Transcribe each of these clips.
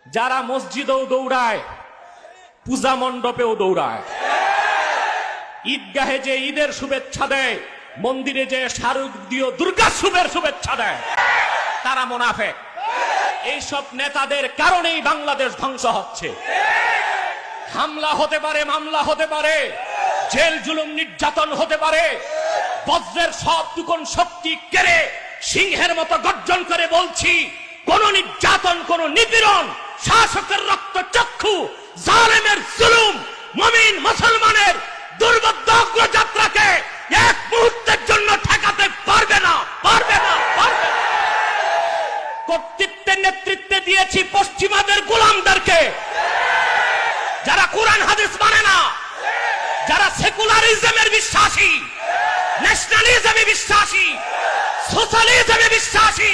যারা মসজিদেও দৌড়ায়, পূজা মণ্ডপেও দৌড়ায়, ঈদগাহে যে ঈদের শুভেচ্ছা দেয়, মন্দিরে যে শারদীয় দুর্গা শুভের শুভেচ্ছা দেয়, তারা মুনাফিক। এইসব নেতাদের কারণেই বাংলাদেশ ধ্বংস হচ্ছে। হামলা হতে পারে, মামলা হতে পারে, জেল জুলুম নির্যাতন হতে পারে, বজ্রের সব টুকন শক্তি কেড়ে সিংহের মতো গর্জন করে বলছি, কোন নির্যাতন, কোন নিপীড়ন, শাসকের রক্ত চক্ষু, জালেমের জুলুম মুমিন মুসলমানের দুর্বোধ্য অগ্রযাত্রাকে এক মুহূর্তের জন্য ঠেকাতে পারবে না, পারবে না, পারবে না। কর্তৃত্বের নেতৃত্বে দিয়েছি পশ্চিমাদের গোলামদেরকে, যারা কোরআন হাদিস মানে না, যারা সেকুলারিজমের বিশ্বাসী, ন্যাশনালিজমে বিশ্বাসী, সোশ্যালিজমে বিশ্বাসী,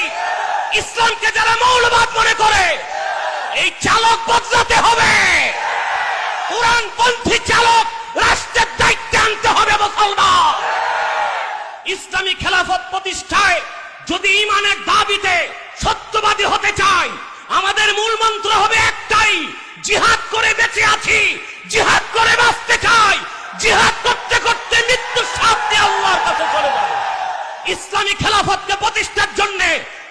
ইসলামকে যারা মৌলবাদ মনে করে, এই চালক বদলাতে হবে। কোরআনপন্থী চালক রাষ্ট্রের দায়িত্বে আনতে হবে মুসলমান। ইসলামী খেলাফত প্রতিষ্ঠায় যদি ঈমানের দাবিতে সত্যবাদী হতে চাই, আমাদের মূল মন্ত্র হবে একটাই, জিহাদ করে বেঁচে আছি, জিহাদ করে বাঁচতে চাই, জিহাদ করতে করতে মৃত্যুর সাথ দিয়ে আল্লাহর কাছে চলে যাব। ইসলামী খেলাফতকে প্রতিষ্ঠার জন্য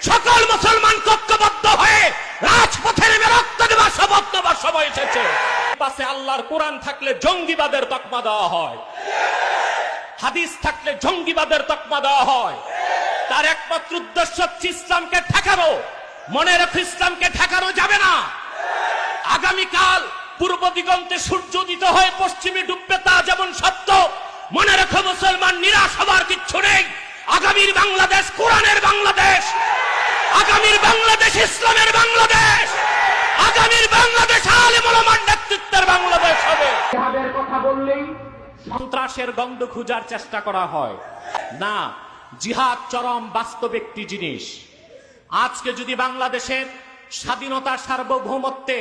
সকল মুসলমান ঐক্যবদ্ধ হয়ে রাজপথে নেমে রক্ত দেওয়ার শপথ নেওয়ার সময় এসেছে। পাশে আল্লাহর কোরআন থাকলে জঙ্গিবাদের তকমা দেওয়া হয়, হাদিস থাকলে জঙ্গিবাদের তকমা দেওয়া হয়। তার একমাত্র উদ্দেশ্য হচ্ছে ইসলামকে ঠেকানো। মনে রেখো, ইসলামকে ঠেকানো যাবে না। আগামীকাল পূর্ব দিগন্তে সূর্য উদিত হয়ে পশ্চিমে ডুববে, তা যেমন সত্য, মনে রেখো মুসলমান, নিরাশ হবার কিচ্ছু নেই। আগামীর বাংলাদেশ কোরআনের বাংলাদেশ, আগামীর বাংলাদেশ ইসলামের বাংলাদেশ, আগামীর বাংলাদেশ আলেম ওলামার নেতৃত্বের বাংলাদেশ হবে। জিহাদের কথা বললেই সন্ত্রাসের গন্ধ খোঁজার চেষ্টা করা হয় না। জিহাদ চরম বাস্তব একটি জিনিস। আজকে যদি বাংলাদেশের স্বাধীনতা সার্বভৌমত্বে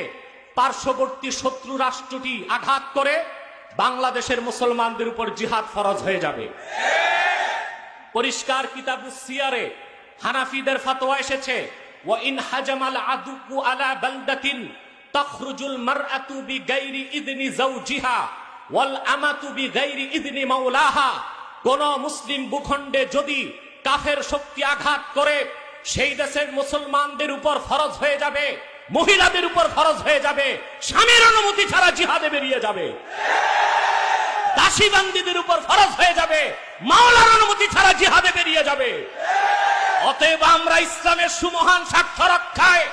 পার্শ্ববর্তী শত্রু রাষ্ট্রটি আঘাত করে, বাংলাদেশের মুসলমানদের উপর জিহাদ ফরজ হয়ে যাবে। পরিষ্কার কিতাবুস সিয়ারে হানাফিদের ফতোয়া এসেছে, ওয়া ইন হাজামাল আদুকু আলা বালদাতিন তাখরুজুল মারআতু বিগাইরি ইযনি যাওজিহা ওয়াল আমাতু বিগাইরি ইযনি মাওলাহা। কোন মুসলিম ভূখণ্ডে যদি কাফের শক্তি আঘাত করে, সেই দেশের মুসলমানদের উপর ফরজ হয়ে যাবে, মহিলাদের উপর ফরজ হয়ে যাবে, স্বামীর অনুমতি ছাড়া জিহাদে বেরিয়ে যাবে। দাসী বান্দীদের উপর ফরজ হয়ে যাবে, মাওলার অনুমতি ছাড়া জিহাদে বেরিয়ে যাবে। অতএব আমরা ইসলামের সুমহান স্বার্থ রক্ষায়,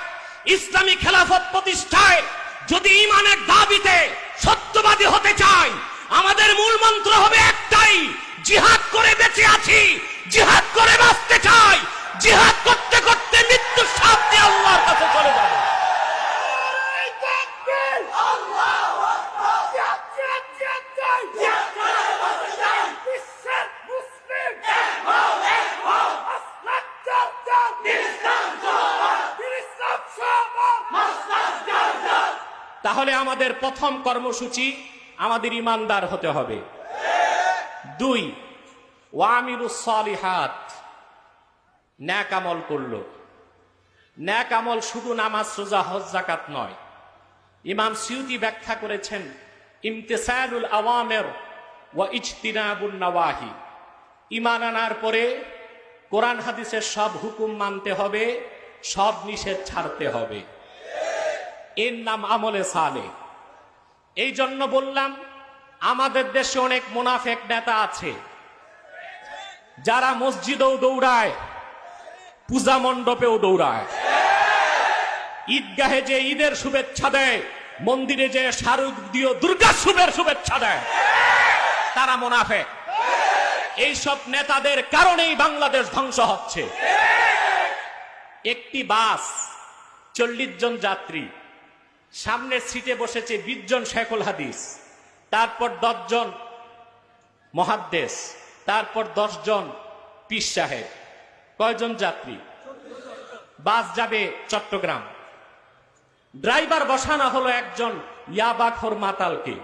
ইসলামী খেলাফত প্রতিষ্ঠায় যদি ঈমানের দাবিতে সত্যবাদী হতে চাই, আমাদের মূল মন্ত্র হবে একটাই, জিহাদ করে বেঁচে আছি, জিহাদ করে বাঁচতে চাই, জিহাদ করতে করতে মৃত্যুর সাথ দিয়ে আল্লাহর কাছে চলে যাব। তাহলে আমাদের প্রথম কর্মসূচি, আমাদের ইমানদার হতে হবে। 2, ওয়ামিলুস সালিহাত, নেক আমল করলো। নেক আমল শুধু নামাজ, রোজা, হজ, যাকাত নয়। ইমাম সিউতি ব্যাখ্যা করেছেন, ইমতিসালুল আওয়ামির ওয়া ইজতিনাবুন নওয়াহি। ঈমান আনার পরে কোরআন হাদিসের সব হুকুম মানতে হবে, সব নিষেধ ছাড়তে হবে। এর নাম আমলে সালেহ। এই জন্য বললাম, আমাদের দেশে অনেক মুনাফিক নেতা আছে, যারা মসজিদেও দৌড়ায়, পূজা মণ্ডপেও দৌড়ায়, ঈদগাহে যে ঈদের শুভেচ্ছা দেয়, মন্দিরে যে শারদীয় দুর্গা শুভের শুভেচ্ছা দেয়, তারা মুনাফিক। এইসব নেতাদের কারণেই বাংলাদেশ ধ্বংস হচ্ছে। একটি বাস 40 জন যাত্রী, সামনের সিটে বসেছে 20 জন শেখুল হাদিস, তারপর 10 জন মুহাদ্দিস, তারপর 10 জন পীর সাহেব। কয়জন যাত্রী? বাস যাবে চট্টগ্রাম। ড্রাইভার বসানো হলো একজন ইয়াবাখোর মাতালকে,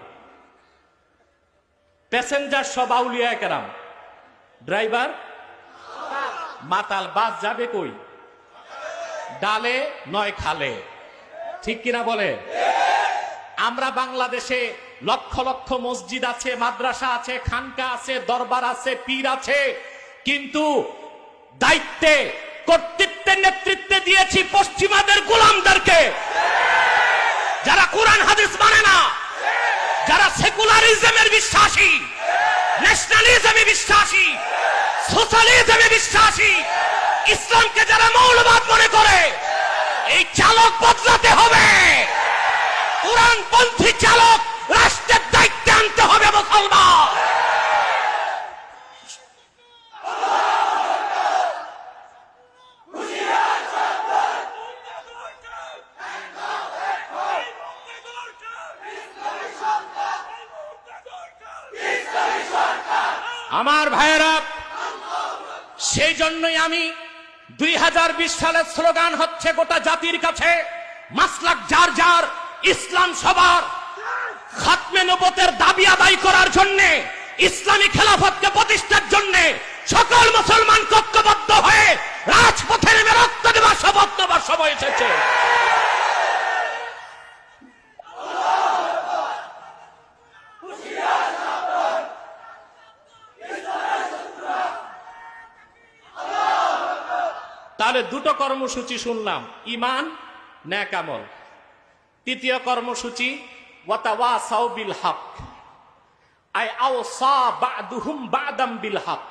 প্যাসেঞ্জার সব আউলিয়া কেরাম, ড্রাইভার মাতাল। বাস যাবে কই? ডালে নয় খালে। ঠিক কিনা বলে? আমরা বাংলাদেশে লক্ষ লক্ষ মসজিদ আছে, মাদ্রাসা আছে, খানকা আছে, দরবার আছে, পীর আছে, কিন্তু দায়িত্বে কর্তৃত্বের নেতৃত্বে দিয়েছি পশ্চিমাদের গোলামদেরকে, যারা কোরআন হাদিস মানে না, যারা সেকুলারিজমের বিশ্বাসী, ন্যাশনালিজমে বিশ্বাসী, সোশ্যালিজমে বিশ্বাসী, ইসলামকে যারা মৌলবাদ মনে করে। এই চালক বদলাতে হবে। কোরআনপন্থী চালক রাষ্ট্রের দায়িত্বে আনতে হবে মুসলমান। আমার ভাইয়েরা, সেই জন্যই আমি 2020 সালের স্লোগান হচ্ছে গোটা জাতির কাছে, মাসলাক যার যার, ইসলাম সবার। খাতমে নবুয়তের দাবি আদায় করার জন্য, ইসলামী খেলাফতকে প্রতিষ্ঠার জন্য সকল মুসলমান ঐক্যবদ্ধ হয়ে রাজপথে নেমে রক্ত দেওয়ার শপথ নেওয়ার সময় এসেছে। তাহলে দুটো কর্মসূচি শুনলাম, ঈমান, নেক আমল। তৃতীয় কর্মসূচি ওয়াতাওয়াসাউ বিল হক, আই আওসা বা'দুহুম বা'দাম বিল হক,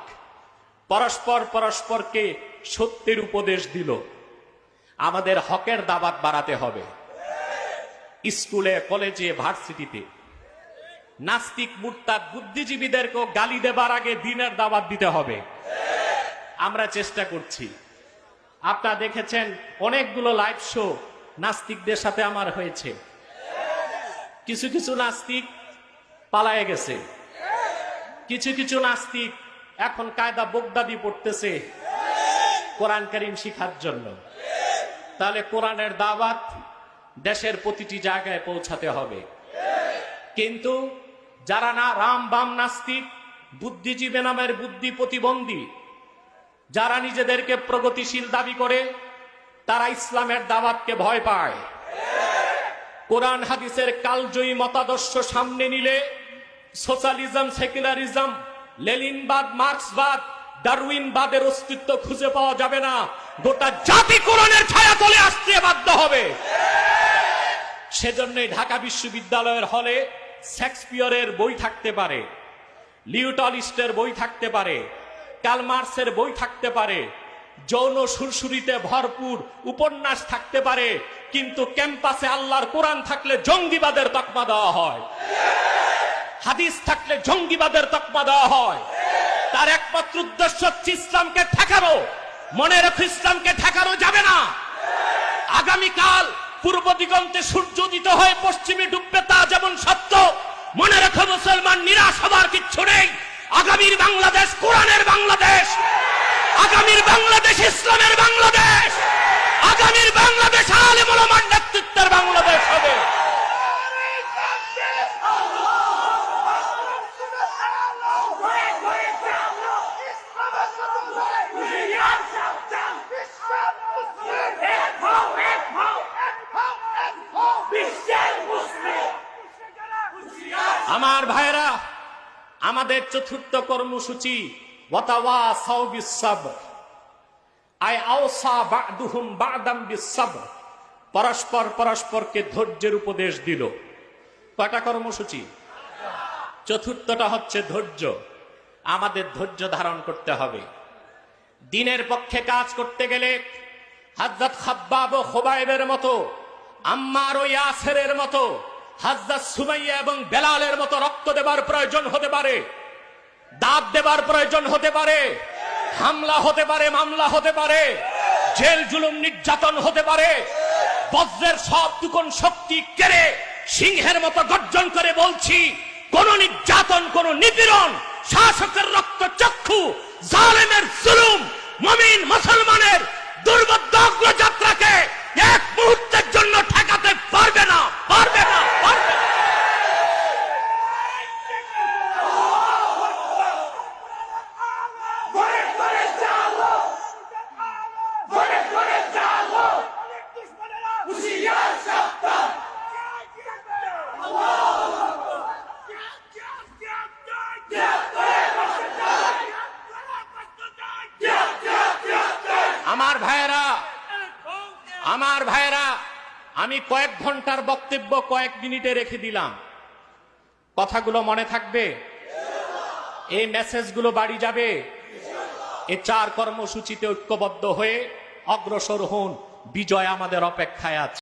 পরস্পর পরস্পরকে সত্যের উপদেশ দিল। আমাদের হকের দাওয়াত বাড়াতে হবে। স্কুলে, কলেজে, ভার্সিটিতে নাস্তিক, মুরতাদ, বুদ্ধিজীবীদেরকে গালি দেবার আগে দ্বীনের দাওয়াত দিতে হবে। আমরা চেষ্টা করছি। আপনারা দেখেছেন অনেকগুলো লাইভ শো নাস্তিকদের সাথে আমার হয়েছে। কিছু কিছু নাস্তিক পালায়ে গেছে, কিছু কিছু নাস্তিক এখন কায়দা বোগদাদি পড়তেছে কোরআন কারীম শিখার জন্য। তাহলে কোরআনের দাওয়াত দেশের প্রতিটি জায়গায় পৌঁছাতে হবে। কিন্তু যারা না রাম বাম নাস্তিক, বুদ্ধিজীবী নামের বুদ্ধি প্রতিবন্ধী, যারা নিজেদেরকে প্রগতিশীল দাবি করে, তারা ইসলামের দাওয়াতকে ভয় পায়। কোরআন হাদিসের কালজয়ী মতাদর্শ সামনে নিলে সোশ্যালিজম, সেকুলারিজম, লেনিনবাদ, মার্ক্সবাদ, ডারউইনবাদের অস্তিত্ব খুঁজে পাওয়া যাবে না। গোটা জাতি কোরআনের ছায়াতলে আসতে বাধ্য হবে। সেজন্যই ঢাকা বিশ্ববিদ্যালয়ের হলে শেক্সপিয়রের বই থাকতে পারে, লিও টলস্টয়ের বই থাকতে পারে, কার্ল মার্কসের বই থাকতে পারে, যৌন সুরসুরিতে ভরপুর উপন্যাস থাকতে পারে, কিন্তু ক্যাম্পাসে আল্লাহর কোরআন থাকলে জঙ্গিবাদের তকমা দেওয়া হয়, হাদিস থাকলে জঙ্গিবাদের তকমা দেওয়া হয়। তার একমাত্র উদ্দেশ্য হচ্ছে ইসলামকে ঠেকানো। মনে রেখো, ইসলামকে ঠেকানো যাবে না। আগামীকাল পূর্ব দিগন্তে সূর্য উদিত হয়ে পশ্চিমে ডুববে, তা যেমন সত্য। মনে রেখো মুসলমান, নিরাশ হবার কিচ্ছু নেই। আগামীর বাংলাদেশ কোরআনের বাংলাদেশ, আগামীর বাংলাদেশ ইসলামের বাংলাদেশ, আগামীর বাংলাদেশ আলেম ওলামার নেতৃত্বের বাংলাদেশ হবে। আমার ভাইরা, আমাদের চতুর্থ কর্মসূচি ওয়াতাওয়াসাউ বিস-সাবর, আই আওসা বা'দুহুম বা'দাম বিস-সাবর, পরস্পর পরস্পরকে ধৈর্যের উপদেশ দিল। কয়টা কর্মসূচি? চতুর্থটা হচ্ছে ধৈর্য। আমাদের ধৈর্য ধারণ করতে হবে। দ্বীনের পক্ষে কাজ করতে গেলে হযরত খাব্বাব ও খুবাইবের মতো, আম্মার ও ইয়াসেরের মতো, হযরত সুমাইয়া এবং বেলালের মতো রক্ত দেবার প্রয়োজন হতে পারে, দাঁত দেবার প্রয়োজন হতে পারে, হামলা হতে পারে, মামলা হতে পারে, জেল জুলুম নির্যাতন হতে পারে। বজ্রের সব টুকন শক্তি কেড়ে সিংহের মতো গর্জন করে বলছি, কোন নির্যাতন, কোন নিপীড়ন, শাসকের রক্ত চক্ষু, জালেমের জুলুম মুমিন মুসলমানের দুর্বোধ্য অগ্রযাত্রাকে এক মুহূর্তের জন্য ঠেকাতে পারবে না, পারবে না, পারবে না। হুঁশিয়ার সাবধান। আমার ভাইরা, আমি কয়েক ঘন্টার বক্তব্য কয়েক মিনিটে রেখে দিলাম। কথাগুলো মনে থাকবে? এই মেসেজগুলো বাড়ি যাবে? এই 4 কর্মসূচিতে ঐক্যবদ্ধ হয়ে অগ্রসর হন। বিজয় আমাদের অপেক্ষায় আছে।